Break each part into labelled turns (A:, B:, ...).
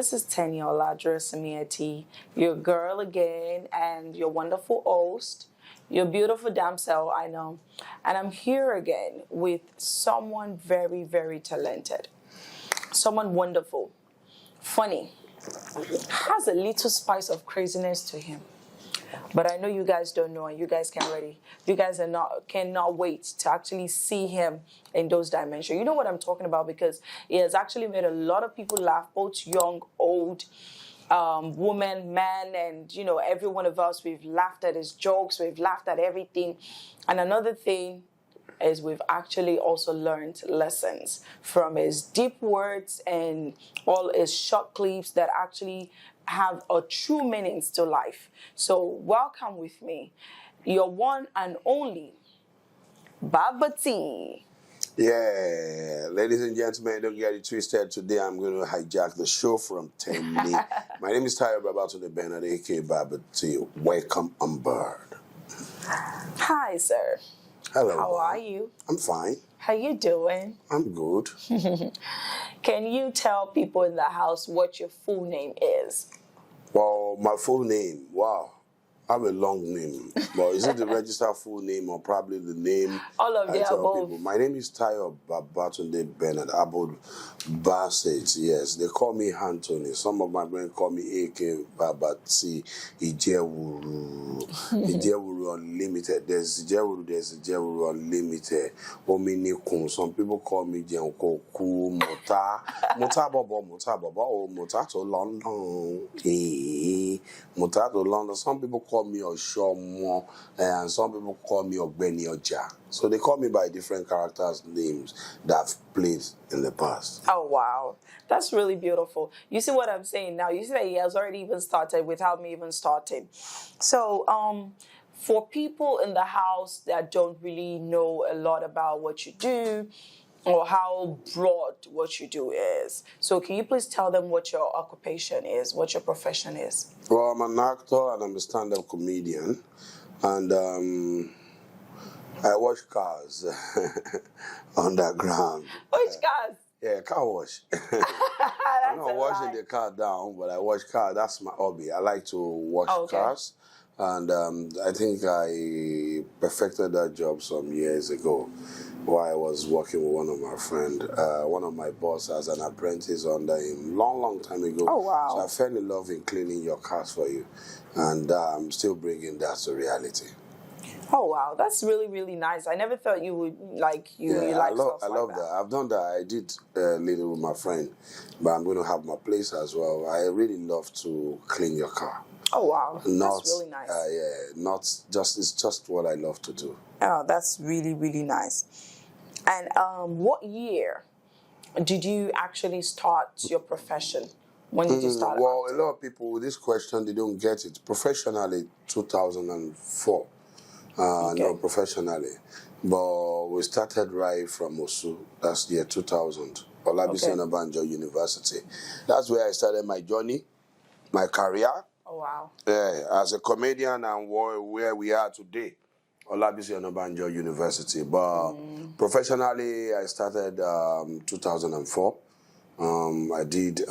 A: This is Teniola addressing me at your girl again, and your wonderful host, your beautiful damsel, I know. And I'm here again with someone very, very talented, someone wonderful, funny, has a little spice of craziness to him. But I know you guys don't know, and you guys can't ready. You guys cannot wait to actually see him in those dimensions. You know what I'm talking about, because he has actually made a lot of people laugh, both young, old, woman, man, and every one of us. We've laughed at his jokes. We've laughed at everything. And another thing is we've actually also learned lessons from his deep words and all his short clips that actually have a true meaning to life. So welcome with me, your one and only Baba T.
B: Yeah, ladies and gentlemen, don't get it twisted. Today I'm going to hijack the show from TENI. My name is Tyler Babatunde Bernard, aka Baba T. Welcome on board.
A: Hi, sir.
B: Hello.
A: How are you?
B: I'm fine.
A: How you doing?
B: I'm good.
A: Can you tell people in the house what your full name is?
B: Well, my full name, wow. I have a long name, but is it the registered full name or probably the name?
A: All of the above.
B: People. My name is Tayo Babatunde Bernard Abod Bassett. Yes, they call me Anthony. Some of my friends call me AK Babati Ijewuru. Ijewuru Unlimited. There's Ijewuru Unlimited. Some people call me Jenkoku Mota. Mota Baba, or Mota to London. Mota to London. Some people call me Oshomo, and some people call me Ogbeni Oja. So they call me by different characters' names that I've played in the past.
A: Oh, wow. That's really beautiful. You see what I'm saying now? You see that he has already even started without me even starting. So, for people in the house that don't really know a lot about what you do or how broad what you do is, so can you please tell them what your occupation is, what your profession is?
B: Well, I'm an actor and I'm a stand-up comedian, and I wash cars underground.
A: Which cars?
B: Yeah, car wash. I'm not washing the car down, but I wash cars. That's my hobby. I like to wash cars. And I think I perfected that job some years ago while I was working with one of my friends, one of my boss as an apprentice under him long time ago.
A: Oh, wow.
B: So I fell in love in cleaning your cars for you. And I'm still bringing that to reality.
A: Oh, wow. That's really, really nice. I never thought you would you like stuff like that.
B: I've done that. I did little with my friend, but I'm going to have my place as well. I really love to clean your car.
A: Oh, wow. That's really nice.
B: It's just what I love to do.
A: Oh, that's really, really nice. And what year did you actually start your profession? When did you start?
B: Well, a lot of people with this question, they don't get it. Professionally, 2004. No, professionally. But we started right from Osu. That's the year 2000. Olabisi Onabanjo University. That's where I started my journey, my career.
A: Oh, wow.
B: Yeah, as a comedian and where we are today, Olabisi Onabanjo University. But professionally, I started 2004. I did,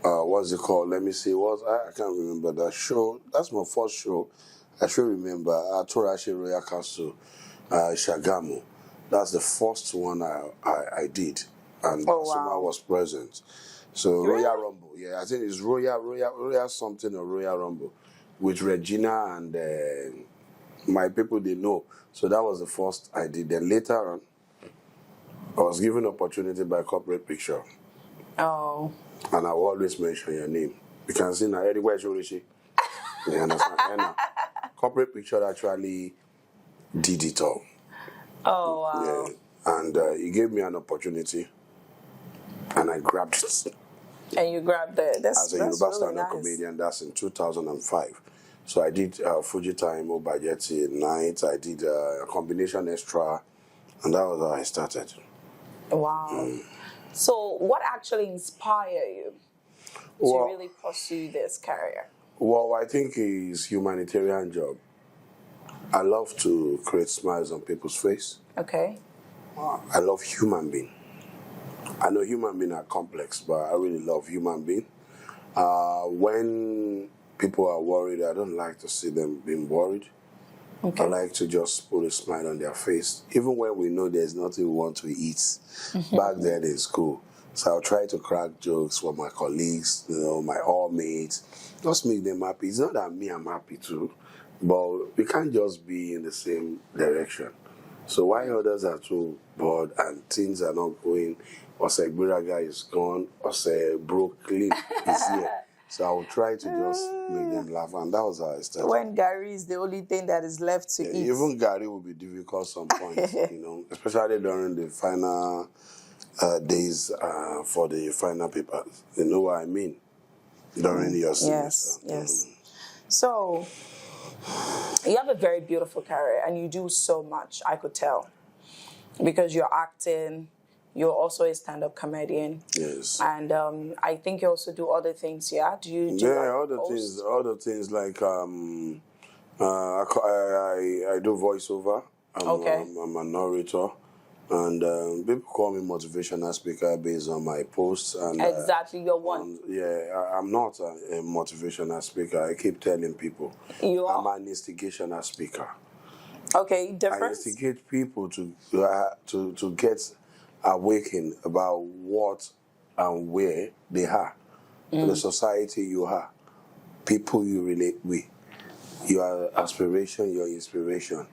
B: what's it called? Let me see. I can't remember that show. That's my first show. I should remember. Torashi Royal Castle, Shagamu. That's the first one I did. And I was present. So really? Royal Rumble, yeah, I think it's Royal something or Royal Rumble with Regina and my people they know. So that was the first I did. Then later on, I was given opportunity by Corporate Picture.
A: Oh.
B: And I will always mention your name. You can see now anywhere Shorishi. You understand? Corporate Picture actually did it all.
A: Oh, wow.
B: Yeah. And he gave me an opportunity. And I grabbed it.
A: And you grabbed it.
B: As a Yoruba stand-up comedian, that's in 2005. So I did Fuji Time, Obajeti Night. I did a combination extra. And that was how I started.
A: Wow. So what actually inspired you to really pursue this career?
B: Well, I think it's humanitarian job. I love to create smiles on people's face.
A: Okay.
B: I love human being. I know human beings are complex, but I really love human beings. When people are worried, I don't like to see them being worried.
A: Okay.
B: I like to just put a smile on their face, even when we know there's nothing we want to eat. Back then in school, so I'll try to crack jokes for my colleagues, my all mates, just make them happy. It's not that I'm happy too, but we can't just be in the same direction. So while others are too bored and things are not going, or say Buraga is gone, or say Brooklyn is here. So I will try to just make them laugh, and that was how I started.
A: When Gary is the only thing that is left to eat.
B: Even Gary will be difficult some points, especially during the final days for the final papers. You know what I mean? During your semester.
A: Yes. So, you have a very beautiful career, and you do so much, I could tell. Because you're acting, you're also a stand-up comedian.
B: Yes.
A: And I think you also do other things, yeah? Do you do
B: other things like I do voiceover. I'm a narrator. And people call me motivational speaker based on my posts. And
A: exactly, you're one.
B: I'm not a motivational speaker. I keep telling people. I'm an instigational speaker.
A: Okay, different.
B: I instigate people to get awakened about what and where they are, the society you are, people you relate with, your aspiration, your inspiration.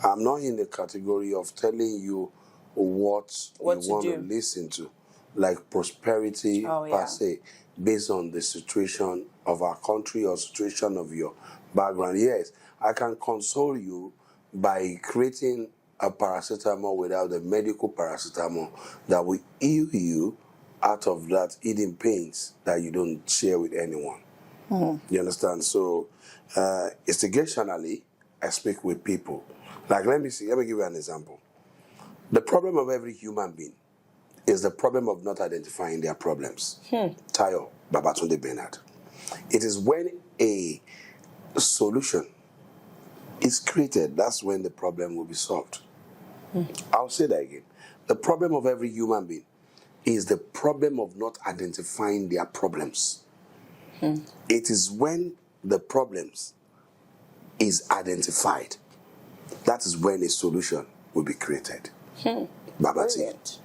B: I'm not in the category of telling you what you want to listen to, like prosperity per se, based on the situation of our country or situation of your background. Yes, I can console you by creating a paracetamol without the medical paracetamol that will heal you out of that eating pains that you don't share with anyone. You understand? So, instigationally, I speak with people. Like, let me give you an example. The problem of every human being is the problem of not identifying their problems. Tayo Babatunde Bernard. It is when a solution is created, that's when the problem will be solved. I'll say that again. The problem of every human being is the problem of not identifying their problems. It is when the problems is identified, that is when a solution will be created.
A: Brilliant.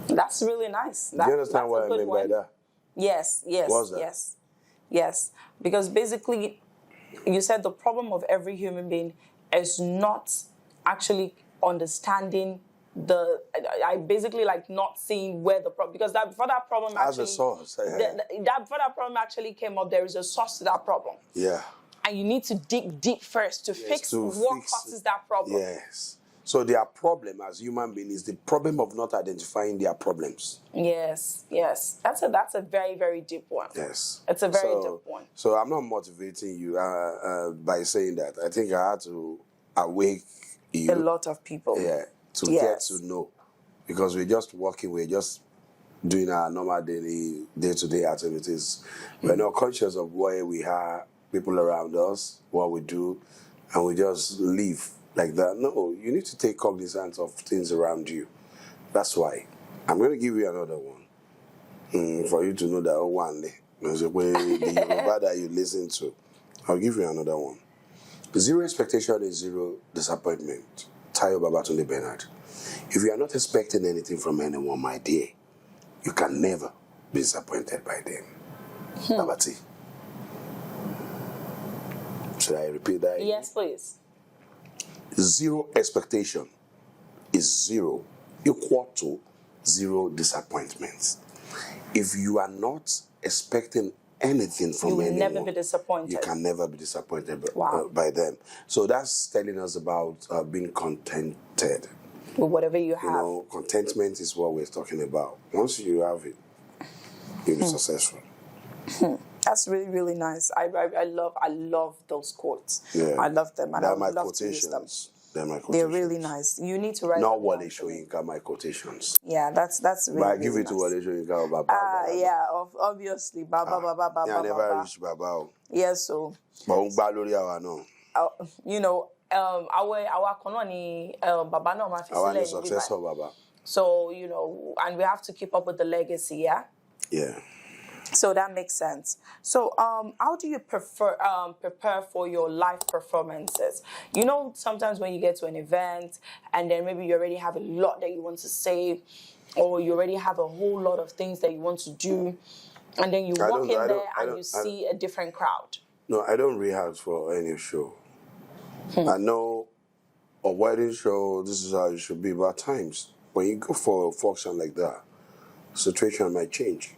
A: That's really nice.
B: Do you understand what I mean by that?
A: Yes.
B: What's that?
A: Yes. Because basically, you said the problem of every human being is not actually understanding I basically like not seeing where the problem, because before that problem actually,
B: as a source,
A: before that problem actually came up, there is a source to that problem.
B: Yeah.
A: And you need to dig deep first to fix what causes that problem.
B: Yes. So their problem as human beings is the problem of not identifying their problems.
A: Yes. That's a very, very deep one.
B: Yes.
A: It's a very deep one.
B: So I'm not motivating you by saying that. I think I had to awake you.
A: A lot of people.
B: Yeah. To get to know. Because we're just working, we're just doing our normal day-to-day activities. We're not conscious of where we are, people around us, what we do, and we just live like that. No, you need to take cognizance of things around you. That's why. I'm going to give you another one for you to know that one day, the Yoruba that you listen to. I'll give you another one. Zero expectation is zero disappointment. Tayo Babatunde Bernard. If you are not expecting anything from anyone, my dear, you can never be disappointed by them. Babati. Should I repeat that?
A: Yes, please.
B: Zero expectation is zero equal to zero disappointments. If you are not expecting anything from anyone,
A: you will never be disappointed.
B: You can never be disappointed by them. So that's telling us about being contented.
A: With whatever you have.
B: You know, contentment is what we're talking about. Once you have it, you'll be successful.
A: That's really, really nice. I love those quotes.
B: Yeah.
A: I love them. And
B: They're
A: I would
B: my
A: love
B: quotations.
A: to use them.
B: They're my quotations.
A: They're really nice. You need to write
B: Not
A: them
B: Wale
A: down.
B: Soyinka, my quotations.
A: Yeah, that's really,
B: But I give
A: really
B: it to
A: nice.
B: Wale Soyinka or Baba.
A: Yeah, obviously. Baba.
B: I never reached Baba.
A: Yes, so.
B: No.
A: You know, our kononi Baba no ma fi
B: I want
A: sílẹ̀
B: the
A: ní
B: success
A: bíbá.
B: of Baba.
A: So, and we have to keep up with the legacy, yeah?
B: Yeah.
A: So that makes sense. So, how do you prepare for your live performances? Sometimes when you get to an event and then maybe you already have a lot that you want to say, or you already have a whole lot of things that you want to do, and then you walk in there and you see a different crowd.
B: No, I don't rehearse for any show. I know a wedding show, this is how it should be, but at times, when you go for a function like that, situation might change.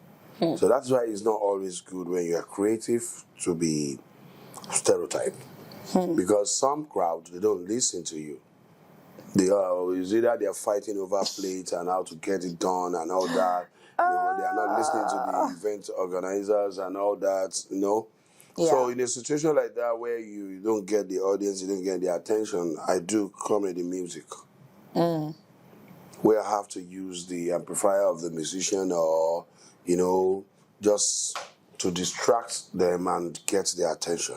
B: So that's why it's not always good when you are creative to be stereotyped. Because some crowds, they don't listen to you. It's either they're fighting over plates and how to get it done and all that. They are not listening to the event organizers and all that,
A: Yeah.
B: So in a situation like that where you don't get the audience, you don't get the attention, I do comedy music. Where I have to use the amplifier of the musician or, just to distract them and get their attention.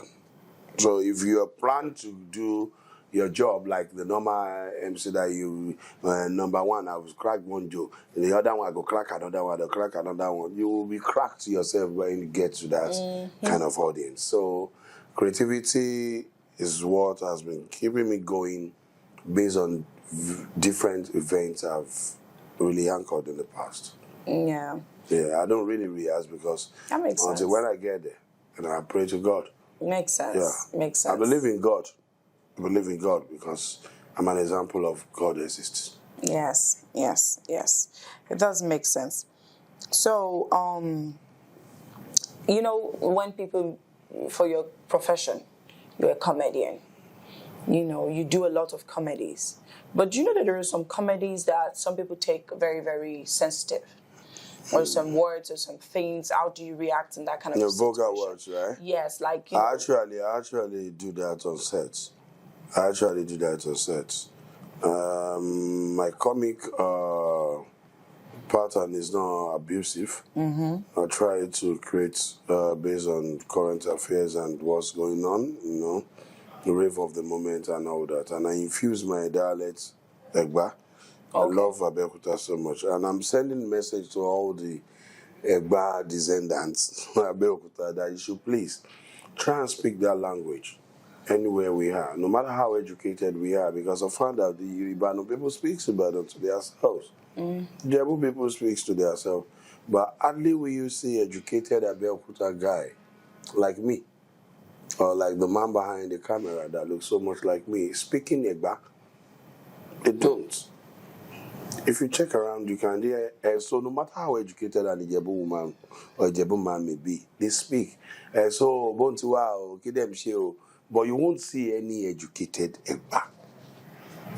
B: So if you plan to do your job like the normal MC that you, number one, I will crack one joke, and the other one I go crack another one, I'll crack another one. You will be cracked yourself when you get to that kind of audience. So creativity is what has been keeping me going based on different events I've really anchored in the past.
A: Yeah.
B: Yeah, I don't really rehearse because
A: that makes sense.
B: Until when I get there, and I pray to God.
A: Makes sense.
B: Yeah.
A: Makes sense.
B: I believe in God. I believe in God because I'm an example of God exists.
A: Yes. It does make sense. So, when people, for your profession, you're a comedian, you do a lot of comedies. But do you know that there are some comedies that some people take very, very sensitive? Or some words or some things, how do you react in that kind of situation?
B: Vulgar words, right?
A: Yes, like
B: I actually do that on sets. My comic pattern is not abusive. I try to create based on current affairs and what's going on, the rave of the moment and all that. And I infuse my dialect, Egba. Okay. I love Abeokuta so much. And I'm sending a message to all the Egba descendants, Abeokuta, that you should please try and speak that language anywhere we are, no matter how educated we are, because I found out the Ibano people speak Ibadan to themselves. Jebu people speak to themselves. But hardly will you see educated Abeokuta guy like me, or like the man behind the camera that looks so much like me, speaking Egba. They don't. If you check around, you can hear. So no matter how educated an Ijebu woman or Ijebu man may be, they speak. So Bontiwa, Kidem Sheo, but you won't see any educated Egba.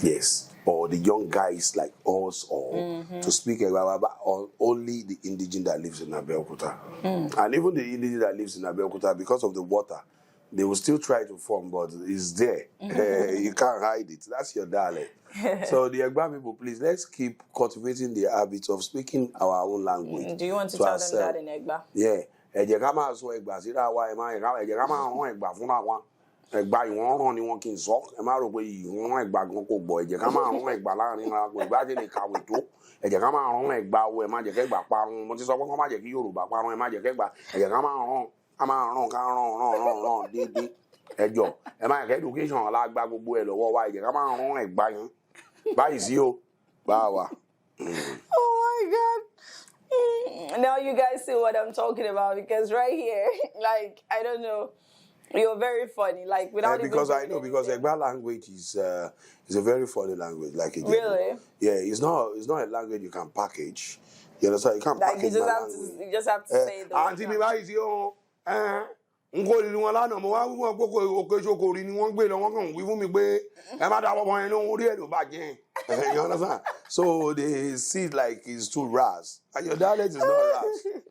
B: Yes, or the young guys like us, or to speak Egba, or only the indigenous that lives in Abeokuta. And even the indigenous that lives in Abeokuta, because of the water, they will still try to form, but it's there. You can't hide it. That's your dialect. So the Egba people, please, let's keep cultivating the habit of speaking our own language.
A: Do you want to tell them that in Egba?
B: Yeah. Ejekama so Egba sira wa ema ejekama ron Egba fúnra wa. Egba ìwọ̀n ron ni wọ́n kì í sọ. Ẹ má rò pé ìwọ̀n Egba gan kò gbọ́. Ejekama ron Egba láàrin ara kò ìbá jẹ́ lè kàwé tó. Ejekama ron Egba wo ẹ má jẹ́ kí Egba parun. Mo ti sọ pé kó má jẹ́ kí Yorùbá parun, ẹ má jẹ́ kí Egba. Ejekama ron a máa ràn déédéé ẹjọ ẹ máa kẹ education alágbá gbogbo ẹ lọ́wọ́ wa ìjẹ ká máa ràn ẹgbà yẹn báyìí sí o bá wa.
A: Oh my God. Now you guys see what I'm talking about, because right here, like, I don't know, you're very funny, like without
B: because I know, because Egba language is a very funny language, like again.
A: Really?
B: Yeah, it's not a language you can package. You understand? You can't package
A: you
B: language.
A: just have to say the
B: Auntie mi báyìí sí o. Nkoli ni wọn lánàá mo wá wíwọ́n gbogbo òkè ṣokòrí ni wọ́n gbé lọ wọ́n kàn wí fún mi pé ẹ má dáwọ́ bọ́ yẹn lóhun orí ẹ̀ ló bàjẹ́. You understand? So they see it like it's too rash. And your dialect is not rash.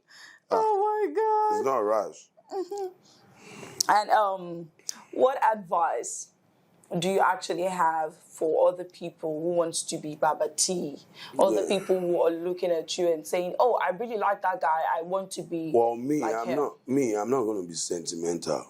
A: Oh my God.
B: It's not rash.
A: And what advice do you actually have for other people who wants to be Baba T? Other people who are looking at you and saying, "Oh, I really like that guy. I want to be."
B: Well, me,
A: like
B: I'm
A: him.
B: I'm not going to be sentimental.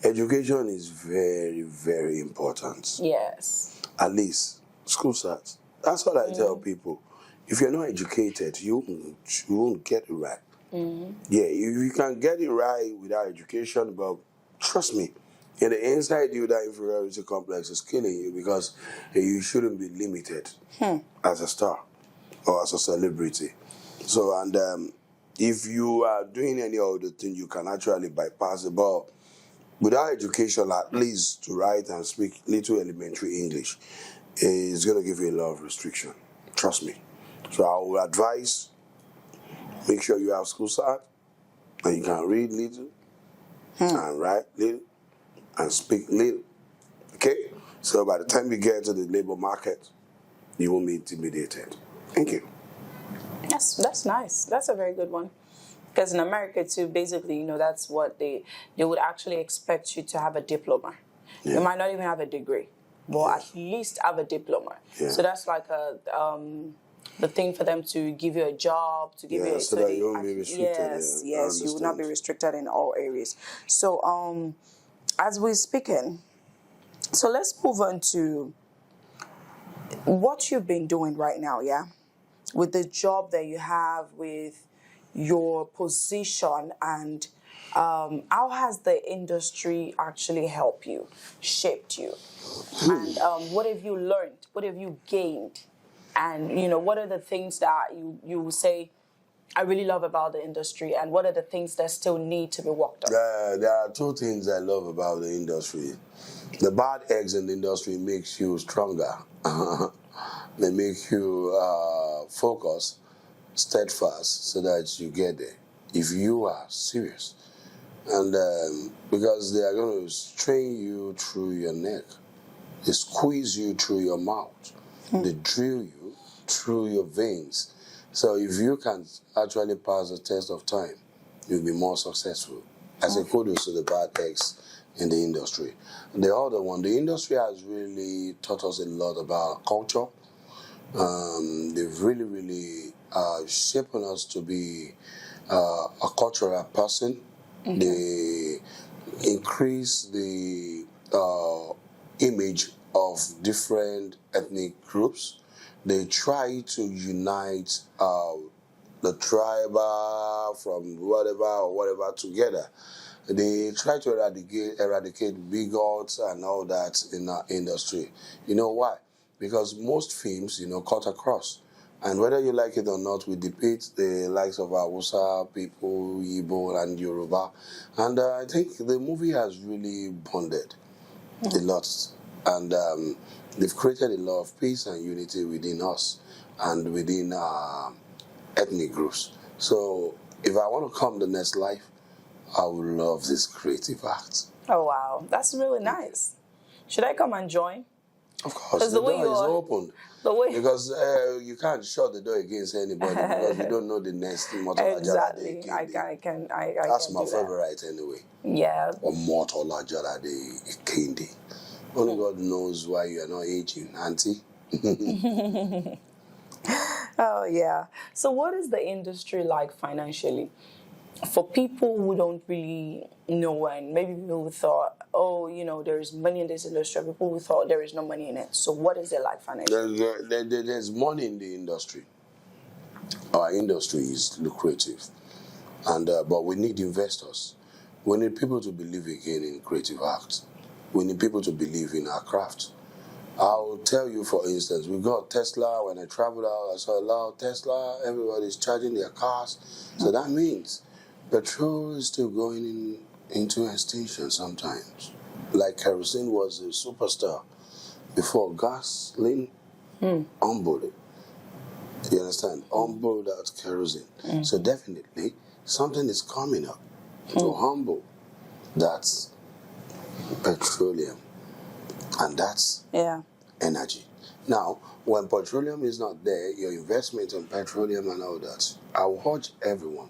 B: Education is very, very important.
A: Yes.
B: At least school starts. That's what I tell people. if you're not educated, you won't get it right. Yeah, you can get it right without education, but trust me, in the inside you, that inferiority complex is killing you because you shouldn't be limited as a star or as a celebrity. So, and if you are doing any other thing, you can actually bypass it. But without education, at least to write and speak little elementary English, is going to give you a lot of restriction. Trust me. So I would advise, make sure you have school start and you can read little and write little and speak little. Okay? So by the time you get to the labor market, you won't be intimidated. Thank you.
A: That's nice. That's a very good one. Because in America too, basically, that's what they would actually expect you to have a diploma.
B: Yeah.
A: You might not even have a degree, but at least have a diploma.
B: Yeah.
A: So that's like the thing for them to give you a job, to give you
B: so that you won't be restricted.
A: Yes, you will not be restricted in all areas. So as we're speaking, so let's move on to what you've been doing right now, with the job that you have, with your position, and how has the industry actually helped you, shaped you? And what have you learned? What have you gained? And, what are the things that you say, I really love about the industry, and what are the things that still need to be worked on?
B: There are two things I love about the industry. The bad eggs in the industry makes you stronger. They make you focus, steadfast, so that you get there. If you are serious. And because they are going to strain you through your neck. They squeeze you through your mouth. They drill you through your veins. So if you can actually pass the test of time, you'll be more successful. As a kudos to the bad eggs in the industry. The other one, the industry has really taught us a lot about culture. They've really shaped us to be a cultural person. They increase the image of different ethnic groups. They try to unite the tribal from whatever together. They try to eradicate bigots and all that in our industry. You know why? Because most films, cut across. And whether you like it or not, we depict the likes of Hausa people, Igbo, and Yoruba. And I think the movie has really bonded a lot. And they've created a lot of peace and unity within us and within ethnic groups. So if I want to come the next life, I would love this creative act.
A: Oh, wow. That's really nice. Should I come and join?
B: Of course, the door is open. Because you can't shut the door against anybody because you don't know the next Motola
A: Exactly.
B: Jalade
A: I
B: That's
A: can
B: my
A: do
B: favorite anyway.
A: Yeah.
B: Or Motola Jalade Kendi. Only God knows why you are not aging, Auntie.
A: Oh, yeah. So what is the industry like financially? For people who don't really know, and maybe people who thought, there's money in this industry, people who thought there is no money in it. So what is it like financially?
B: There's money in the industry. Our industry is lucrative. And but we need investors. We need people to believe again in creative acts. We need people to believe in our craft. I'll tell you, for instance, we got Tesla. When I traveled out, I saw a lot of Tesla. Everybody's charging their cars. So that means petrol is still going into extinction sometimes. Like kerosene was a superstar before gasoline unboarded. You understand? Unboard out kerosene. So definitely something is coming up to humble. That's petroleum. And that's energy. Now, when petroleum is not there, your investment in petroleum and all that, I will urge everyone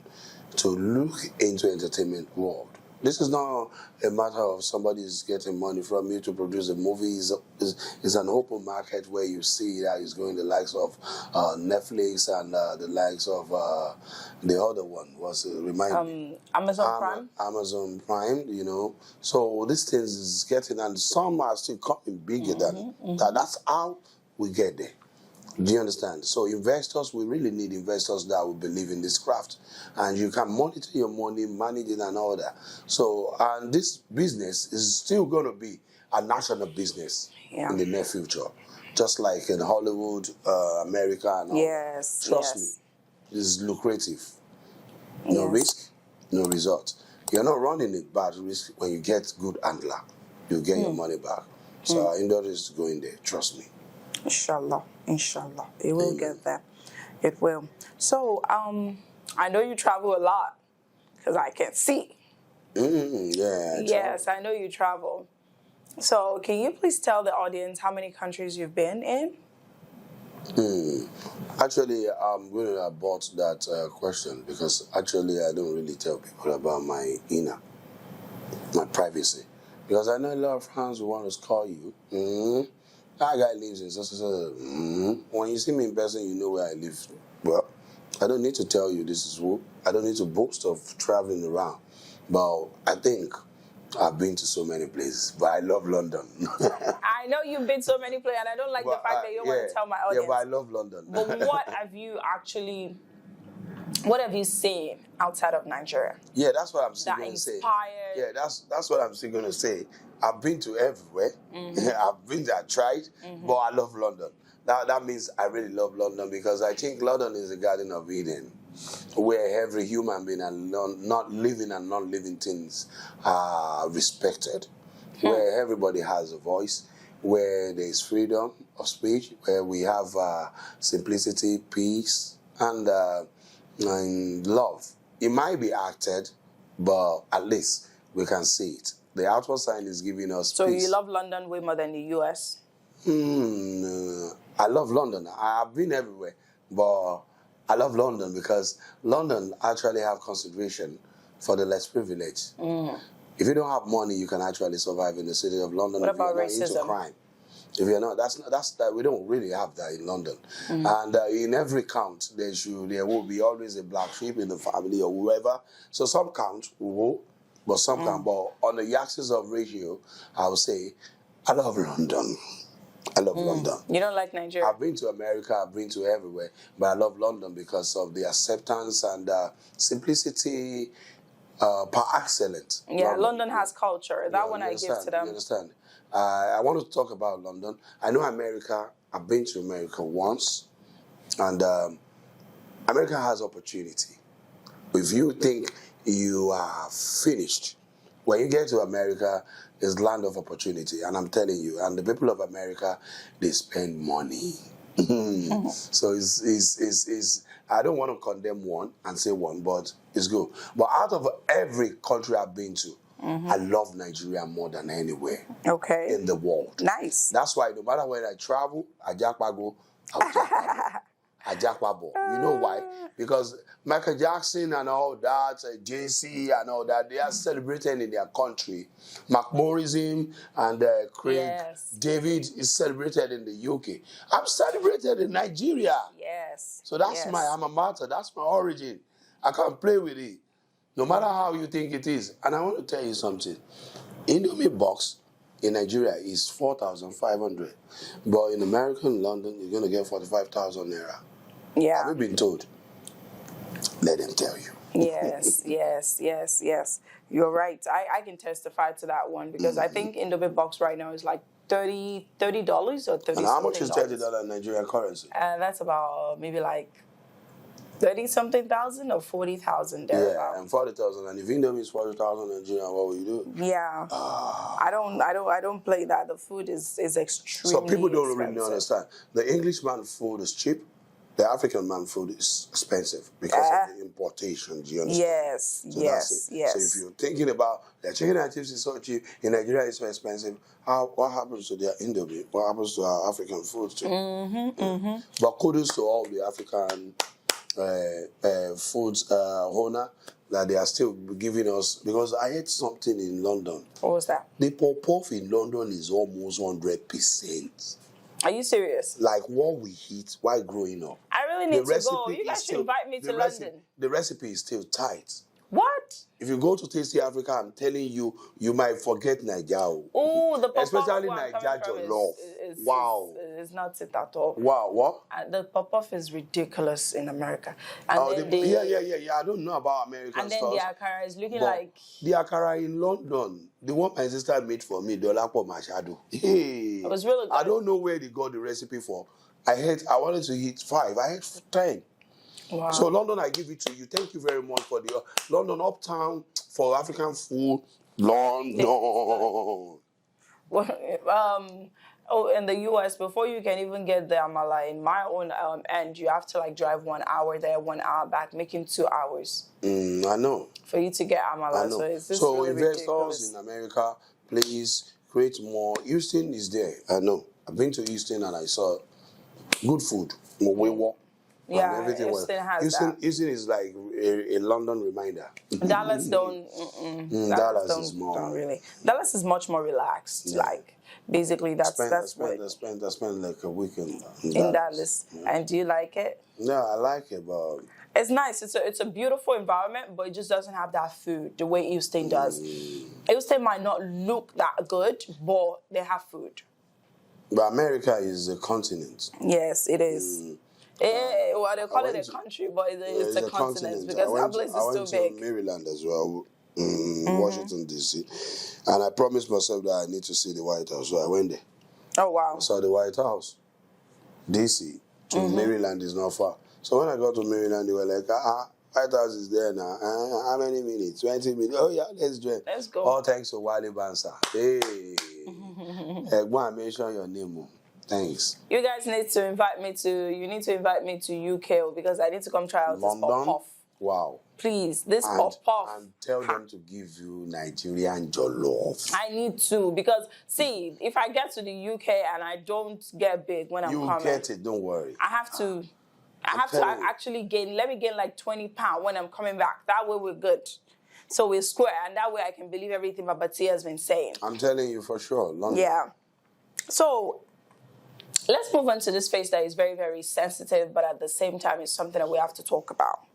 B: to look into entertainment world. This is not a matter of somebody is getting money from you to produce a movie. It's an open market where you see that it's going the likes of Netflix and the likes of the other one.
A: Amazon Prime?
B: Amazon Prime, So these things is getting, and some are still coming bigger than that. That's how we get there. Do you understand? So investors, we really need investors that will believe in this craft. And you can monitor your money, manage it and all that. So, and this business is still going to be a national business in the near future. Just like in Hollywood, America and all.
A: Yes.
B: Trust me, this is lucrative. No risk, no result. You're not running a bad risk when you get good handler. You get your money back. So our industry is going there. Trust me.
A: Inshallah, inshallah, it will get there. It will. So, I know you travel a lot because I can see. Yes, I know you travel. So, can you please tell the audience how many countries you've been in?
B: Actually, I'm going to abort that question because actually I don't really tell people about my my privacy. Because I know a lot of friends who want to call you. That guy lives in When you see me in person, you know where I live. Well, I don't need to tell you this is who. I don't need to boast of traveling around. But I think I've been to so many places, but I love London.
A: I know you've been so many places, and I don't like the fact that you don't want to tell my audience.
B: Yeah, but I love London.
A: But what have you seen outside of Nigeria?
B: Yeah, that's what I'm still going to say. Yeah, that's what I'm still going to say. I've been to everywhere. I've been there, I tried, but I love London. That means I really love London because I think London is the Garden of Eden, where every human being and not living and non-living things are respected, where everybody has a voice, where there is freedom of speech, where we have simplicity, peace, and love. It might be acted, but at least we can see it. The outward sign is giving us
A: So
B: peace.
A: you love London way more than the US?
B: I love London. I've been everywhere, but I love London because London actually have consideration for the less privileged. If you don't have money, you can actually survive in the city of London.
A: What
B: if
A: about
B: you're not
A: racism?
B: into crime. If you're not, that's that. We don't really have that in London. And in every count, there will be always a black sheep in the family or whoever. So some count will, but some can't. But on the axis of ratio, I would say, I love London. I love London.
A: You don't like Nigeria?
B: I've been to America, I've been to everywhere, but I love London because of the acceptance and simplicity par excellence.
A: Yeah, London has culture. That one I give to them.
B: You understand? I want to talk about London. I know America. I've been to America once, and America has opportunity. If you think you are finished, when you get to America, it's land of opportunity, and I'm telling you. And the people of America, they spend money. So it's I don't want to condemn one and say one, but it's good. But out of every country I've been to, I love Nigeria more than anywhere in the world.
A: Nice.
B: That's why no matter where I travel, Ajakpago, Ajakpabo. You know why? Because Michael Jackson and all that, JC and all that, they are celebrated in their country. McMorrison and Craig David is celebrated in the UK. I'm celebrated in Nigeria.
A: Yes.
B: So that's my alma mater. That's my origin. I can't play with it. No matter how you think it is. And I want to tell you something. Indomie box in Nigeria is 4,500. But in America, in London, you're going to get 45,000 naira.
A: Yeah.
B: Have you been told? Let them tell you.
A: Yes. You're right. I can testify to that one because I think Indomie box right now is like $30 or $30.
B: And how much is $30 in Nigerian currency?
A: That's about maybe like 30-something thousand or 40,000 there.
B: Yeah, and 40,000. And if Indomie is 40,000 Nigerian, what will you do?
A: Yeah. I don't play that. The food is extremely
B: So people don't
A: expensive.
B: really understand. The Englishman food is cheap. The African man food is expensive because of the importation. Do you understand?
A: Yes.
B: So if you're thinking about the chicken and chips is so cheap, in Nigeria it's so expensive, what happens to their Indomie? What happens to our African food too? But kudos to all the African foods owner that they are still giving us, because I ate something in London.
A: What was that?
B: The pop-off in London is almost 100%.
A: Are you serious?
B: Like what we eat while growing up.
A: I really need to go. You guys should invite me to London.
B: The recipe is still tight.
A: What? What?
B: If you go to Tasty Africa, I'm telling you, you might forget Naija.
A: Oh, the puff
B: Especially
A: where I'm
B: Naija
A: coming from
B: jollof. Wow.
A: is not it at all.
B: Wow, what?
A: The puff is ridiculous in America. And
B: Oh,
A: then
B: yeah. I don't know about American
A: and then
B: stores.
A: the akara is looking
B: But
A: like
B: the akara in London, the one my sister made for me, Dolapo Machado. Hey,
A: it was really good.
B: I don't know where they got the recipe for. I wanted to eat 5. I ate 10.
A: wow.
B: So London, I give it to you. Thank you very much for the London Uptown for African food. London.
A: Oh, in the U.S., before you can even get the amala, in my own end, you have to like drive 1 hour there, 1 hour back, making 2 hours.
B: I know.
A: For you to get amala.
B: I know.
A: So it's just
B: So
A: really
B: investors
A: ridiculous.
B: in America, please create more. Houston is there. I know. I've been to Houston and I saw good food.
A: Yeah,
B: everything
A: Houston has
B: Houston,
A: that.
B: Houston is like a London reminder.
A: Dallas don't.
B: Dallas
A: don't,
B: is more.
A: don't really. Dallas is much more relaxed.
B: Yeah.
A: Like basically,
B: I spent like a weekend
A: in Dallas.
B: Yeah.
A: And do you like it?
B: Yeah, I like it, but
A: it's nice. It's a beautiful environment, but it just doesn't have that food the way Houston does. Houston might not look that good, but they have food.
B: But America is a continent.
A: Yes, it is. Well, they call it a country, but it's a continent because that place is too big.
B: I went to Maryland as well, Washington, D.C., and I promised myself that I need to see the White House, so I went there.
A: Oh, wow.
B: I saw the White House. D.C. to Maryland is not far. So when I got to Maryland, they were like, White House is there now. How many minutes? 20 minutes. Oh, yeah, let's do it.
A: Let's go.
B: All thanks to Wale Bansa. Hey. Go and mention your name. Thanks.
A: You guys need to invite me to UK because I need to come try out this puff.
B: Wow.
A: Please, this puff.
B: And tell them to give you Nigerian jollof.
A: I need to because see, if I get to the UK and I don't get big when I'm coming.
B: You get it, don't worry.
A: I have to actually let me gain like 20 pounds when I'm coming back. That way we're good. So we're square and that way I can believe everything Babati has been saying.
B: I'm telling you for sure. London.
A: Yeah. So let's move on to this phase that is very, very sensitive, but at the same time, it's something that we have to talk about.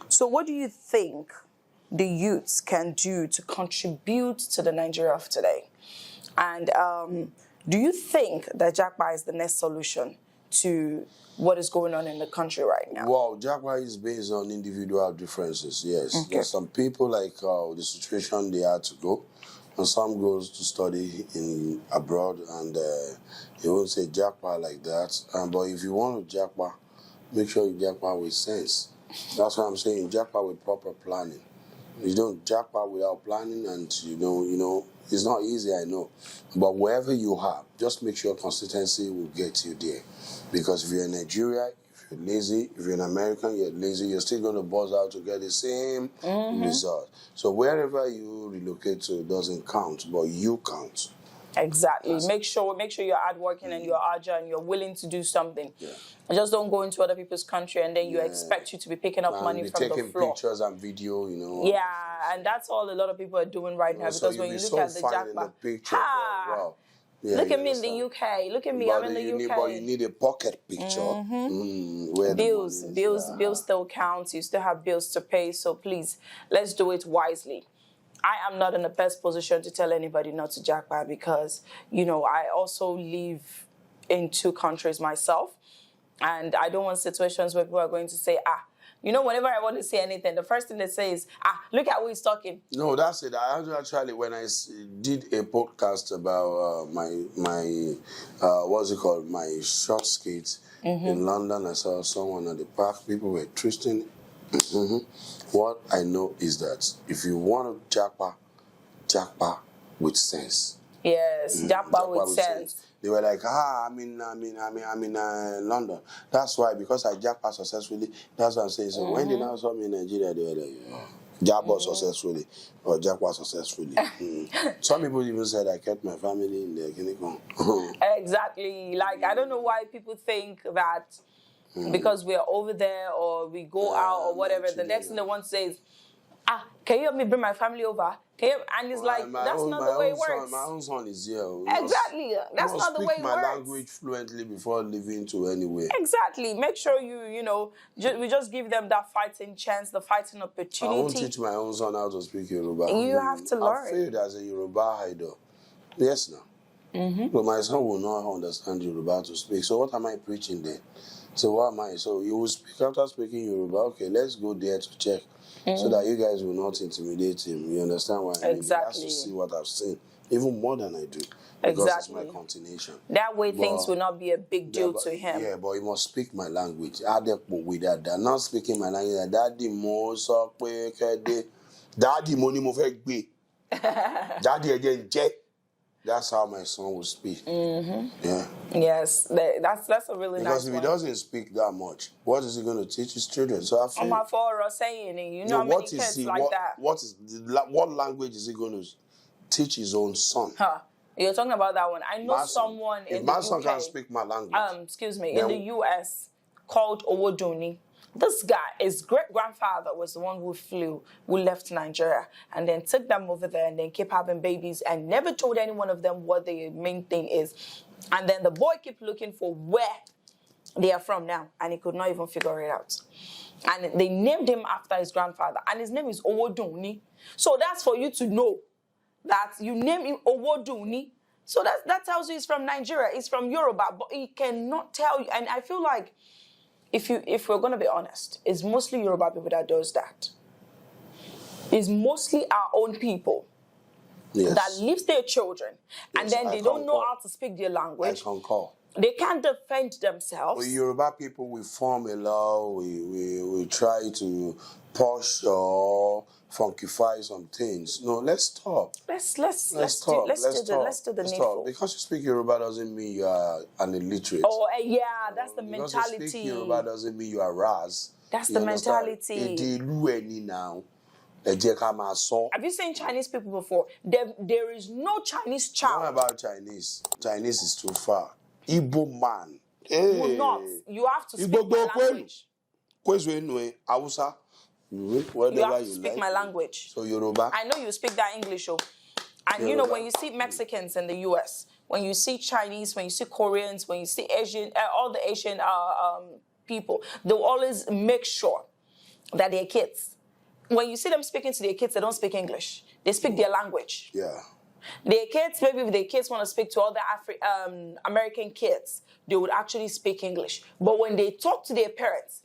A: So what do you think the youths can do to contribute to the Nigeria of today? And do you think that Japa is the next solution to what is going on in the country right now?
B: Well, Japa is based on individual differences, yes.
A: Okay.
B: There's some people like the situation they had to go. And some goes to study in abroad, and you won't say jackpot like that. But if you want to jackpot, make sure you jackpot with sense. That's what I'm saying. Jackpot with proper planning. You don't jackpot without planning, and you know, it's not easy. I know, but wherever you have, just make sure consistency will get you there. Because if you're in Nigeria, if you're lazy, if you're an American, you're lazy, you're still going to buzz out to get the same result. So wherever you relocate to doesn't count, but you count.
A: Exactly. Make sure you're hardworking and you're agile and you're willing to do something. Yeah. And just don't go into other people's country and then you expect you to be picking up money from the floor.
B: Taking pictures and video, you know.
A: Yeah, and that's all a lot of people are doing right now because when you look at the jackpot,
B: wow. Yeah,
A: look at me in the UK. Look at me, I'm in the UK.
B: But you need a pocket picture. Where
A: bills still count. You still have bills to pay. So please, let's do it wisely. I am not in the best position to tell anybody not to jackpot because, I also live in 2 countries myself. And I don't want situations where people are going to say, whenever I want to say anything, the first thing they say is, look at who he's talking.
B: No, that's it. I actually, when I did a podcast about my short skate in London, I saw someone at the park. People were twisting. What I know is that if you want to jackpot with sense.
A: Yes, jackpot with sense.
B: They were like, I'm in London. That's why, because I jackpot successfully, that's what I'm saying. So when they now saw me in Nigeria, they were like, jackpot successfully or jackpot successfully. Some people even said I kept my family in the clinic.
A: Exactly. Like, I don't know why people think that because we're over there or we go out or whatever, the next thing they want to say is, Can you help me bring my family over? And it's like, that's not the way it works.
B: My own son is here.
A: Exactly. That's not the way it works.
B: Speak my language fluently before leaving to anywhere.
A: Exactly. Make sure we just give them that fighting chance, the fighting opportunity.
B: I won't teach my own son how to speak Yoruba.
A: You have to learn.
B: I failed as a Yoruba idol. Yes, now. But my son will not understand Yoruba to speak. So what am I preaching then? So what am I? So you will speak after speaking Yoruba. Okay, let's go there to check. So that you guys will not intimidate him. You understand why I mean?
A: Exactly.
B: He has to see what I've seen, even more than I do. Because it's my continuation.
A: That way things will not be a big deal to him.
B: Yeah, but he must speak my language. With that, not speaking my language. Daddy mo so pe kede. Daddy mo ni mo fe gbe. Daddy again jet. That's how my son will speak. Yeah.
A: Yes, that's a really
B: because
A: nice
B: if
A: one.
B: he doesn't speak that much, what is he going to teach his children? So I feel.
A: My father saying, how many kids like that?
B: What language is he going to teach his own son?
A: You're talking about that one. I know someone in the UK.
B: If my son can't speak my language.
A: In the US called Owoduni. This guy, his great-grandfather was the one who left Nigeria, and then took them over there and then kept having babies and never told any one of them what the main thing is. And then the boy kept looking for where they are from now, and he could not even figure it out. And they named him after his grandfather, and his name is Owoduni. So that's for you to know that you name him Owoduni. So that tells you he's from Nigeria, he's from Yoruba, but he cannot tell you. And I feel like, if we're going to be honest, it's mostly Yoruba people that does that. It's mostly our own people that leaves their children, and then they don't know how to speak their language.
B: I concur.
A: They can't defend themselves.
B: With Yoruba people, we form a law, we try to push or funkify some things. No, let's stop.
A: Let's do the needful.
B: Because you speak Yoruba doesn't mean you are an illiterate.
A: Oh, yeah, that's the mentality.
B: Because you speak Yoruba doesn't mean you are Raz.
A: That's the mentality. Have you seen Chinese people before? There is no Chinese child.
B: Not about Chinese. Chinese is too far. Igbo man.
A: Will not. You have to speak my language. You have to speak my language.
B: So Yoruba.
A: I know you speak that English, and Yoruba. When you see Mexicans in the U.S., when you see Chinese, when you see Koreans, when you see Asian, all the Asian people, they'll always make sure that their kids, when you see them speaking to their kids, they don't speak English. They speak their language.
B: Yeah.
A: Their kids, maybe if their kids want to speak to other American kids, they would actually speak English. But when they talk to their parents,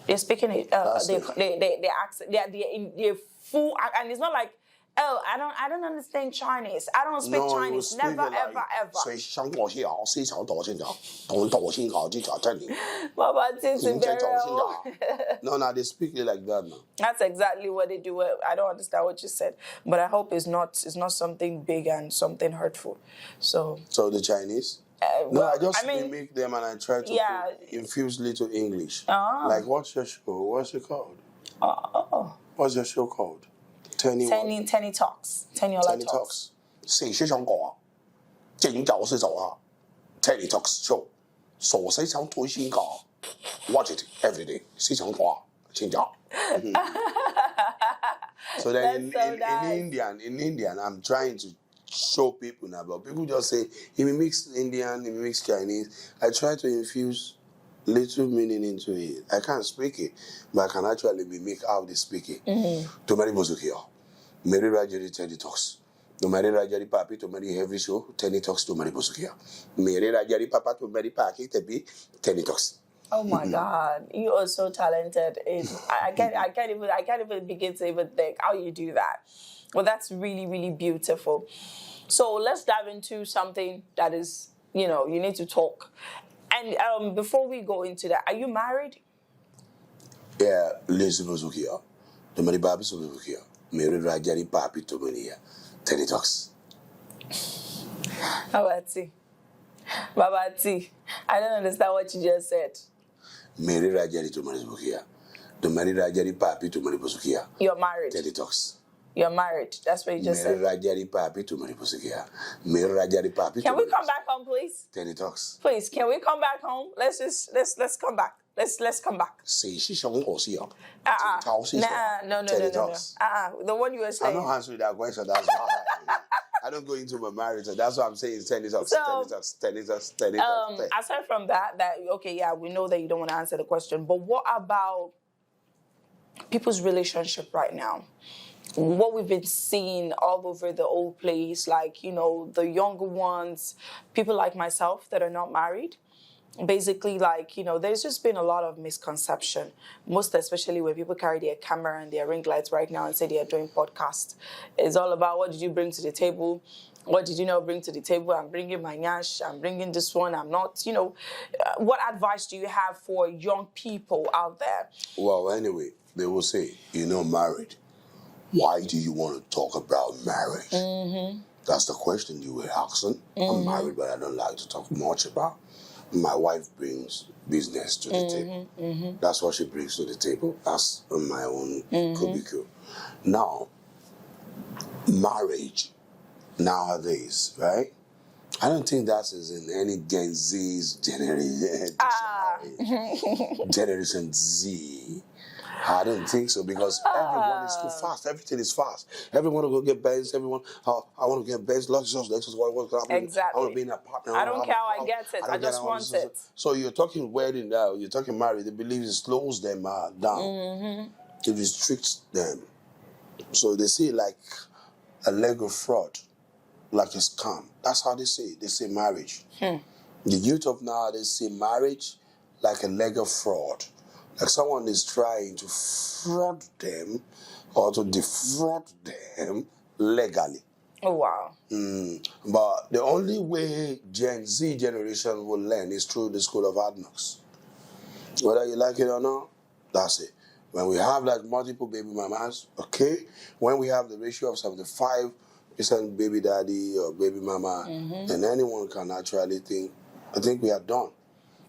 A: they're speaking they accent. They're full, and it's not like, oh, I don't understand Chinese. I don't speak Chinese. Never, ever, ever.
B: No, they speak it like that now.
A: That's exactly what they do. I don't understand what you said, but I hope it's not something big and something hurtful. So
B: the Chinese? I just mimic them and I try to infuse little English. Like, what's your show? What's it called? What's your show called?
A: TENI Talks. Teniola Talks.
B: 四書想講啊，整就識做啊。TENI Talks show， 傻死想推先講 ，watch it every day， 思想講啊，請講。So then in Indian, I'm trying to show people now, but people just say he mimics Indian, he mimics Chinese. I try to infuse little meaning into it. I can't speak it, but I can actually mimic how they speak it. Tomari Bozukia, Mary Rajari TENI Talks. Tomari Rajari Papi, Tomari every show, TENI Talks, Tomari Bozukia. Mary Rajari Papa, Tomari Paki, Tebi, TENI Talks.
A: Oh my God, you are so talented. I can't even begin to even think how you do that. Well, that's really, really beautiful. So let's dive into something that is, you need to talk. And before we go into that, are you married?
B: Yeah, Liz Bozukia. Tomari Babi Bozukia. Mary Rajari Papi, Tomari, TENI Talks.
A: Babati, I don't understand what you just said.
B: Mary Rajari Tomari Bozukia. Tomari Rajari Papi, Tomari Bozukia.
A: You're married.
B: TENI Talks.
A: You're married. That's what you just said.
B: Mary Rajari Papi, Tomari Bozukia. Mary Rajari Papi.
A: Can we come back home, please?
B: TENI Talks.
A: Please, can we come back home? Let's come back. Let's come back.
B: See, she shall go see up.
A: No. The one you were saying.
B: I'm not answering that question. That's why. I don't go into my marriage. That's what I'm saying. Tennis talks.
A: Aside from that, okay, yeah, we know that you don't want to answer the question. But what about people's relationship right now? What we've been seeing all over the old place, like, you know, the younger ones, people like myself that are not married. Basically, like, you know, there's just been a lot of misconception, most especially when people carry their camera and their ring lights right now and say they are doing podcasts. It's all about, what did you bring to the table? What did you not bring to the table? I'm bringing my nyash, I'm bringing this one, I'm not, you know. What advice do you have for young people out there?
B: Well, anyway, they will say, you're not married. Why do you want to talk about marriage? Mm-hmm. That's the question you were asking. I'm married, but I don't like to talk much about. My wife brings business to the table. Mm-hmm. That's what she brings to the table. That's my own cubicle. Now, marriage nowadays, right? I don't think that is in any Gen Z's generation. Generation Z. I don't think so, because everyone is too fast. Everything is fast. Everyone will go get Benz. Everyone, I want to get Benz, Lexus, what's happening?
A: Exactly.
B: I want to be in a partner.
A: I don't care how I get it. I just want it.
B: So you're talking wedding now. You're talking marriage. They believe it slows them down. Mm-hmm. It restricts them. So they see it like a leg of fraud, like a scam. That's how they say it. They say marriage. The youth of now, they see marriage like a leg of fraud. Like someone is trying to fraud them or to defraud them legally.
A: Oh, wow.
B: But the only way Gen Z generation will learn is through the school of hard knocks. Whether you like it or not, that's it. When we have like multiple baby mamas, okay? When we have the ratio of 75% baby daddy or baby mama, then anyone can actually think, I think we are done.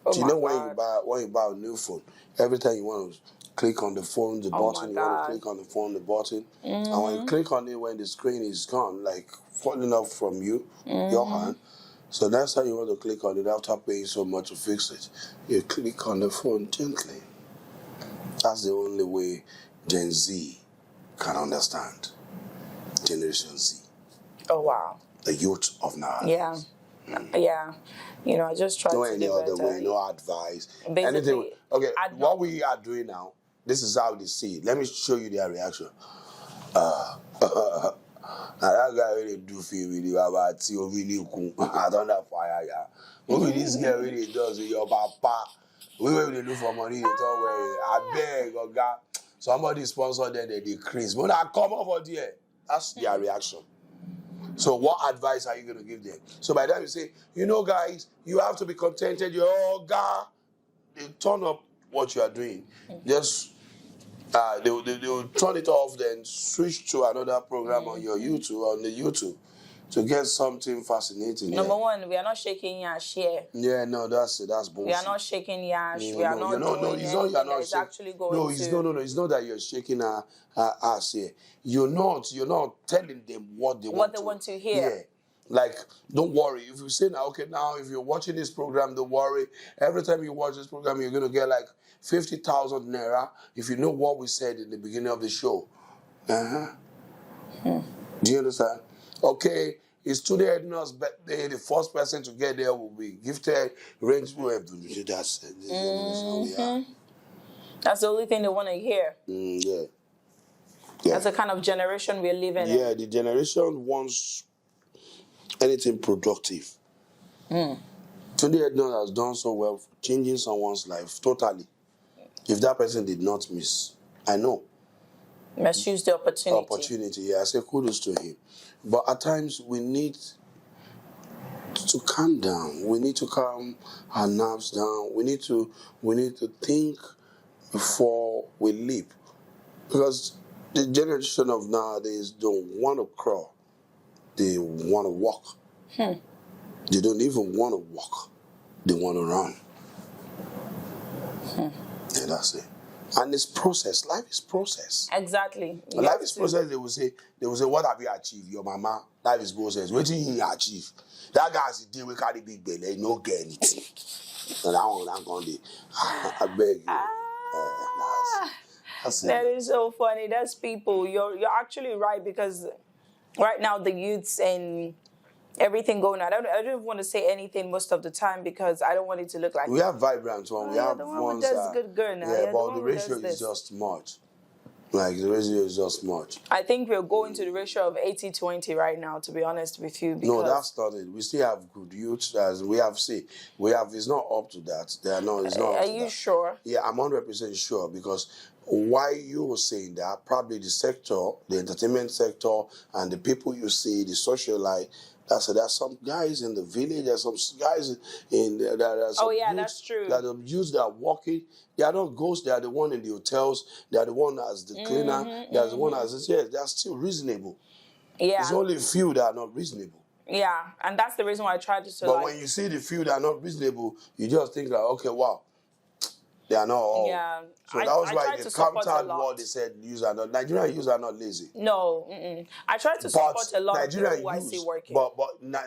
A: Oh,
B: you know, when you buy a new phone, every time you want to click on the phone, the button, you want to click on the phone, the button. And when you click on it, when the screen is gone, like falling off from you, your hand, so that's how you want to click on it after paying so much to fix it. You click on the phone gently. That's the only way Gen Z can understand. Generation Z.
A: Oh, wow.
B: The youth of now.
A: Yeah. Yeah. You know, I just try to do
B: any other way, no advice. Anything. Okay, what we are doing now, this is how they see it. Let me show you their reaction. Now that guy really do feel really about really cool. I don't know fire, yeah. What this guy really does with your papa. We will look for money, they talk where I beg or God. Somebody sponsor them, they decrease. When I come over there, that's their reaction. So what advice are you going to give them? So by the time you say, you know, guys, you have to be contented. God, they turn up what you are doing. Just, they will turn it off, then switch to another program on your YouTube, on the YouTube, to get something fascinating.
A: Number one, we are not shaking yash here.
B: Yeah, no, that's bullshit.
A: We are not shaking yash. We are not doing
B: it's not, you're not
A: it's actually going
B: no, it's no, it's not that you're shaking our ass here. You're not telling them what they want to hear. Yeah. Like, don't worry. If you say now, okay, now if you're watching this program, don't worry. Every time you watch this program, you're gonna get like 50,000 naira if you know what we said in the beginning of the show. Do you understand? Okay, it's today Edna's birthday. The first person to get there will be gifted Range Rover. That's
A: the only thing they want to hear.
B: Yeah.
A: That's the kind of generation we're living in.
B: Yeah, the generation wants anything productive. Today Edna has done so well for changing someone's life totally. If that person did not miss, I know.
A: Misuse the opportunity.
B: Yeah, I say kudos to him. But at times we need to calm down. We need to calm our nerves down. We need to think before we leap. Because the generation of nowadays don't want to crawl. They want to walk. They don't even want to walk. They want to run. Yeah, that's it. And it's process. Life is process.
A: Exactly.
B: Life is process. They will say, what have you achieved? Your mama, life is process. What did you achieve? That guy's the deal we carry big belly, no get anything. And I'm going to, I beg you.
A: That is so funny. That's people. You're actually right, because right now the youths and everything going on. I don't want to say anything most of the time because I don't want it to look like
B: we have vibrant one. We have
A: the one
B: ones.
A: that's good girl now.
B: Yeah,
A: the
B: but
A: one
B: the
A: who
B: ratio
A: does
B: is
A: this.
B: just much. Like the ratio is just much.
A: I think we're going to the ratio of 80-20 right now, to be honest with you. Because
B: No, that's not it. We still have good youth, as we have said. It's not up to that. They are not. It's not.
A: Are
B: up to
A: you
B: that.
A: sure?
B: Yeah, I'm 100% sure, because why you were saying that, probably the sector, the entertainment sector, and the people you see, the social life. There's some guys in the village. There's some guys there are some youths,
A: that's true.
B: That the youths that are walking. They are not ghosts. They are the one in the hotels. They are the one as the cleaner. They are the one as they are still reasonable.
A: Yeah.
B: There's only a few that are not reasonable.
A: Yeah, and that's the reason why I tried to.
B: But when you see the few that are not reasonable, you just think like, okay, wow, they are not all.
A: Yeah.
B: So that was why they countered what they said. Nigerian youths are not lazy.
A: No, I try to support a lot of people who I see working.
B: But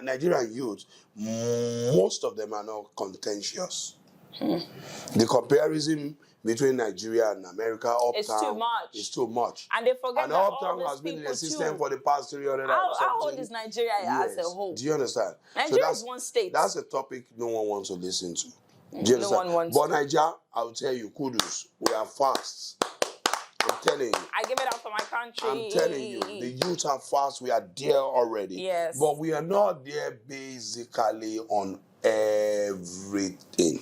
B: Nigerian youth, most of them are not contentious. The comparison between Nigeria and America, Uptown,
A: it's too much.
B: It's too much.
A: And they forget
B: and
A: that
B: Uptown
A: all
B: has been in the system
A: too.
B: for the past 300
A: How old is Nigeria as a whole?
B: Do you understand?
A: Nigeria is one state.
B: That's a topic no one wants to listen to. Do you understand?
A: No one wants
B: But Nigeria, I will tell you, kudos. We are fast. I'm telling you.
A: I give it up for my country.
B: I'm telling you, the youth are fast. We are there already.
A: Yes.
B: But we are not there basically on everything.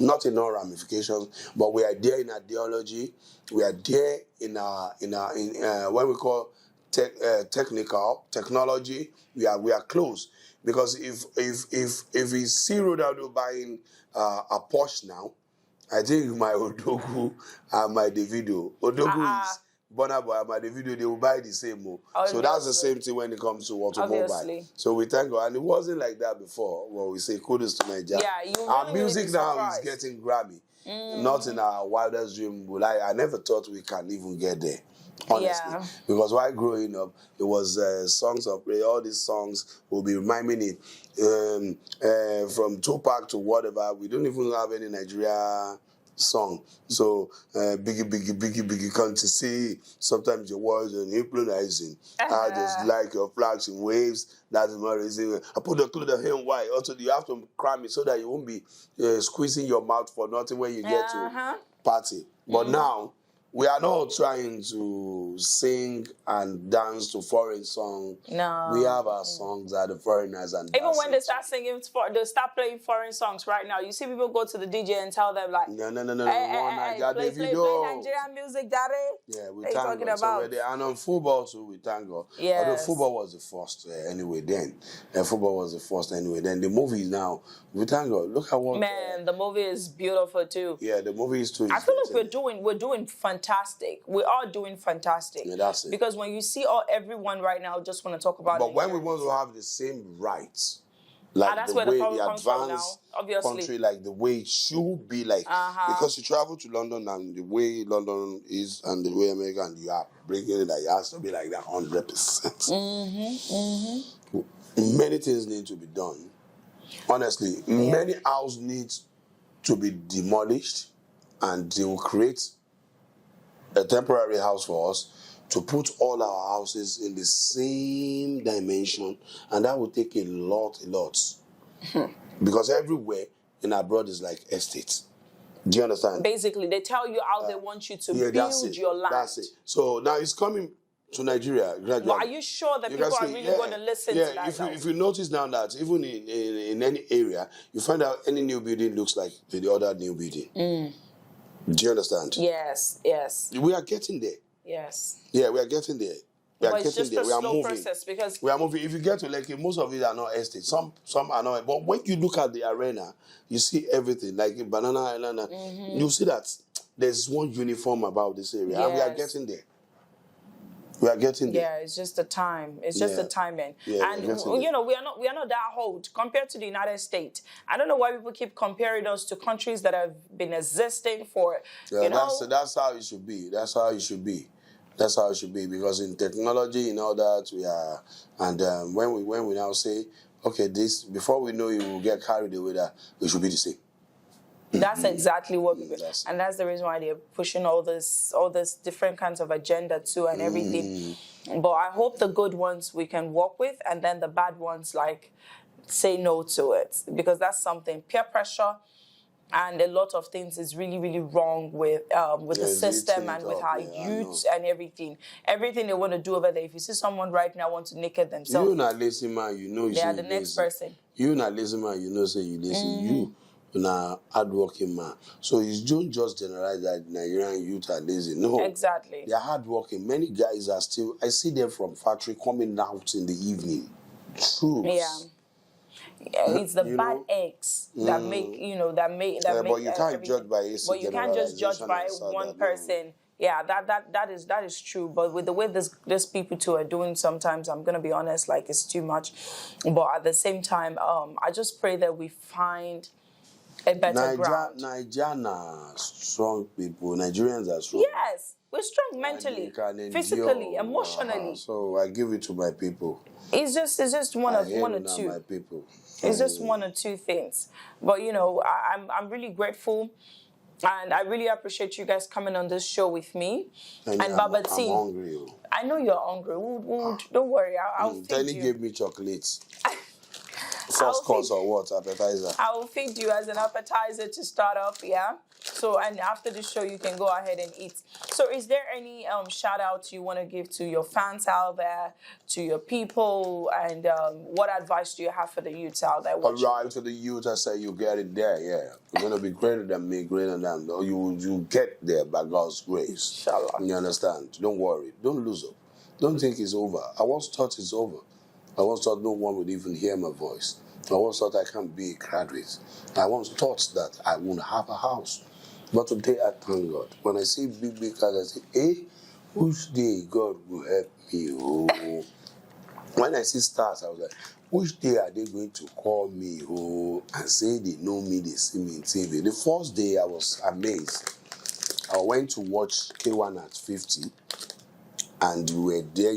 B: Not in all ramifications, but we are there in ideology. We are there in what we call technology. We are close, because if we see Ronaldo buying a Porsche now, I think my Odogu and my Davido. Odogu is Burna Boy and my Davido. They will buy the same. So that's the same thing when it comes to automobile.
A: Obviously.
B: So we thank God, and it wasn't like that before. Well, we say kudos to Nigeria.
A: Yeah,
B: our music now is getting Grammy. Not in our wildest dream. I never thought we can even get there. Honestly, because while growing up, it was songs of prayer. All these songs will be reminding me from Tupac to whatever. We don't even have any Nigeria song. So biggie, come to see. Sometimes your words are hypnotizing. I just like your flags and waves. That's my reason. I put the clothes on him white. Also, you have to cram it so that you won't be squeezing your mouth for nothing when you get to party. But now, we are not trying to sing and dance to foreign songs. No. We have our songs that the foreigners and
A: even when they start singing, they start playing foreign songs right now. You see people go to the DJ and tell them like,
B: no,
A: hey, play Nigerian music, daddy.
B: Yeah, we thank God. So and on football too, we thank God. Yes. Although football was the first anyway then. Football was the first anyway then. The movie now, we thank God. Look at what...
A: Man, the movie is beautiful too.
B: Yeah, the movie is too.
A: I feel like we're doing fantastic. We are doing fantastic.
B: Yeah, that's it.
A: Because when you see everyone right now just want to talk about
B: but when we want to have the same rights, like that's the way the advanced country, like the way it should be, like because you travel to London and the way London is and the way America, and you are bringing it, like it has to be like that 100%. Many things need to be done. Honestly, many houses need to be demolished, and they will create a temporary house for us to put all our houses in the same dimension, and that will take a lot. Because everywhere in abroad is like estates. Do you understand?
A: Basically, they tell you how they want you to build your land.
B: That's it. So now it's coming to Nigeria gradually.
A: Well, are you sure that people are really going to listen to that?
B: If you notice now that even in any area, you find out any new building looks like the other new building. Do you understand?
A: Yes.
B: We are getting there.
A: Yes.
B: Yeah, we are getting there.
A: It's just a slow process because
B: we are moving. If you get to Lekki, most of it are not estate. Some are not. But when you look at the arena, you see everything. Like in Banana Island, you see that there's one uniform about this area, and we are getting there. We are getting there.
A: Yeah, it's just the time. It's just the timing.
B: Yeah,
A: and you know, we are not that old compared to the United States. I don't know why people keep comparing us to countries that have been existing for
B: That's how it should be. That's how it should be. That's how it should be, because in technology, in all that, we are, and when we now say, okay, this, before we know it, we'll get carried away that we should be the same.
A: That's exactly what and that's the reason why they're pushing all this different kinds of agenda too and everything. But I hope the good ones we can work with, and then the bad ones, like, say no to it, because that's something. Peer pressure and a lot of things is really, really wrong with the system and with our youth and everything. Everything they want to do over there. If you see someone right now want to naked themselves,
B: you not lazy man, you know
A: they are the next person.
B: You not lazy man, you know say you lazy. You na hardworking man. So you don't just generalize that Nigerian youth are lazy. No.
A: Exactly.
B: They are hardworking. Many guys are still, I see them from factory coming out in the evening. True.
A: Yeah. It's the bad eggs that make,
B: but you can't judge by AC.
A: But you can't just judge by one person. Yeah, that is true. But with the way this people too are doing, sometimes, I'm gonna be honest, like, it's too much. But at the same time, I just pray that we find a better ground.
B: Nigerians strong people. Nigerians are strong.
A: Yes, we're strong mentally, physically, emotionally.
B: So I give it to my people.
A: It's just one or two.
B: My people.
A: It's just one or two things. But I'm really grateful, and I really appreciate you guys coming on this show with me. And Baba T,
B: I'm hungry.
A: I know you're hungry. Don't worry, I'll feed
B: Tenny
A: you.
B: gave me chocolates. First course or what? Appetizer?
A: I will feed you as an appetizer to start off, yeah? So, and after the show, you can go ahead and eat. So, is there any shout outs you want to give to your fans out there, to your people, and what advice do you have for the youths out there?
B: Arrive to the youth, I say you get it there, yeah. You're going to be greater than me, greater than them. You get there by God's grace.
A: Inshallah.
B: You understand? Don't worry. Don't lose hope. Don't think it's over. I once thought it's over. I once thought no one would even hear my voice. I once thought I can't be a graduate. I once thought that I wouldn't have a house. But today I thank God. When I see big cars, I say, which day God will help me? Oh. When I see stars, I was like, which day are they going to call me and say they know me, they see me in TV? The first day I was amazed. I went to watch K1 at 50, and we were there,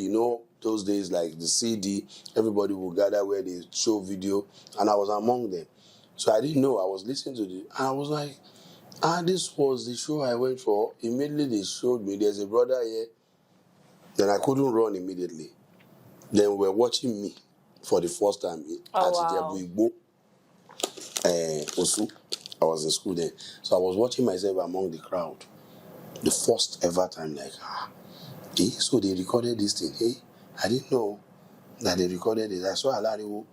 B: those days, like the CD, everybody will gather where they show video, and I was among them. So I didn't know. I was listening to it, and I was like, this was the show I went for. Immediately they showed me, there's a brother here. Then I couldn't run immediately. Then we were watching me for the first time at Ijebu Osu. I was in school then. So I was watching myself among the crowd. The first ever time, like, so they recorded this thing. Hey, I didn't know that they recorded it. I saw Alariwo.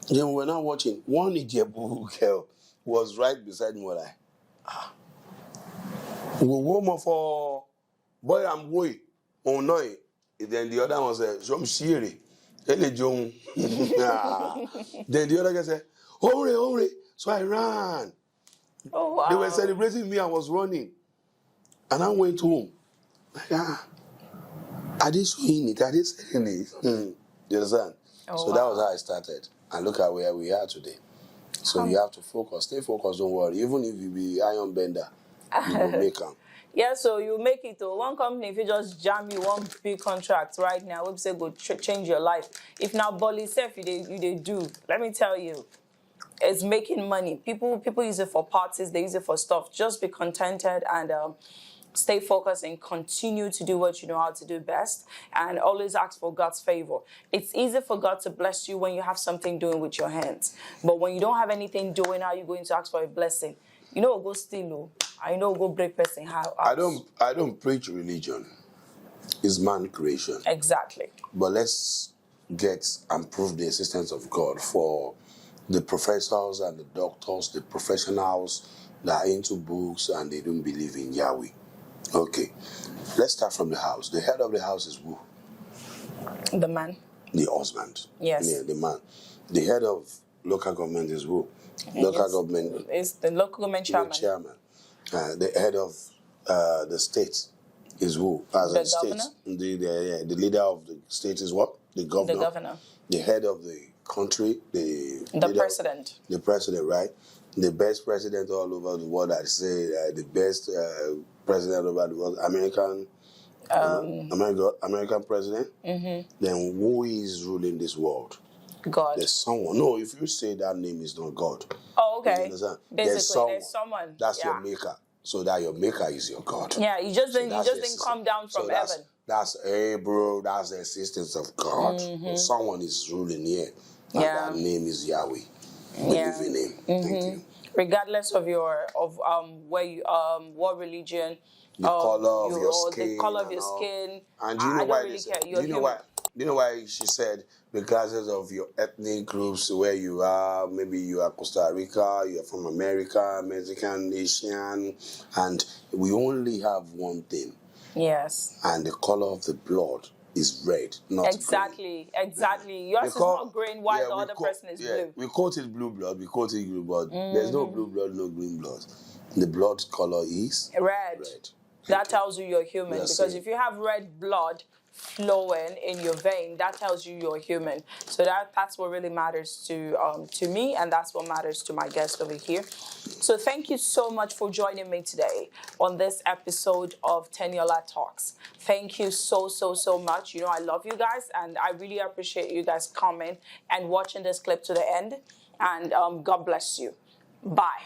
B: Then we were now watching. One Ijebu girl was right beside me. Like, we warm for boy and boy. Oh no. Then the other one said, "Some shiri." Then the other guy said, "Hurry." So I ran.
A: Oh wow.
B: They were celebrating me. I was running. And I went home. Are they showing it? Are they selling it? You understand? So that was how I started. And look at where we are today. So you have to focus. Stay focused, don't worry. Even if you be iron bender, you will make them.
A: Yeah, so you make it to one company. If you just jam you one big contract right now, we'll say go change your life. If now Bolly self you they do, let me tell you, it's making money. People use it for parties, they use it for stuff. Just be contented and stay focused and continue to do what you know how to do best, and always ask for God's favor. It's easy for God to bless you when you have something doing with your hands. But when you don't have anything doing, how are you going to ask for a blessing? Go steal. I know go break person. How?
B: I don't preach religion. It's man creation.
A: Exactly.
B: But let's get and prove the existence of God for the professors and the doctors, the professionals that are into books and they don't believe in Yahweh. Okay. Let's start from the house. The head of the house is who?
A: The man.
B: The husband.
A: Yes.
B: Yeah, the man. The head of local government is who? Local government
A: is the local government chairman.
B: The head of the state is who? As
A: The
B: a state.
A: governor?
B: The leader of the state is what? The governor.
A: The governor.
B: The head of the country. The
A: president.
B: The president, right? The best president all over the world. I say the best president over the world. American president. Mm-hmm. Then who is ruling this world?
A: God.
B: There's someone. No, if you say that name is not God.
A: Oh, okay.
B: You understand?
A: Basically, there's someone.
B: That's your maker. So that your maker is your God.
A: Yeah, you just didn't come down from heaven.
B: Hey bro, that's the existence of God. Mm-hmm. Someone is ruling here. And that name is Yahweh. Believe in him. Mm-hmm. Thank you.
A: Regardless of where you what religion,
B: the color of your skin.
A: The color of your skin.
B: And do you know why really care. Do you know why she said regardless of your ethnic groups, where you are, maybe you are Costa Rica, you are from America, Mexican, Asian, and we only have one thing.
A: Yes.
B: And the color of the blood is red, not
A: green. Exactly. Yours is not green, while the other person is blue.
B: We quote it blue blood, we quote it green blood. There's no blue blood, no green blood. The blood color is
A: red. That tells you you're human. Because if you have red blood flowing in your vein, that tells you you're human. So that's what really matters to me, and that's what matters to my guest over here. So thank you so much for joining me today on this episode of Teniola Talks. Thank you so much. You know, I love you guys, and I really appreciate you guys coming and watching this clip to the end. And God bless you. Bye.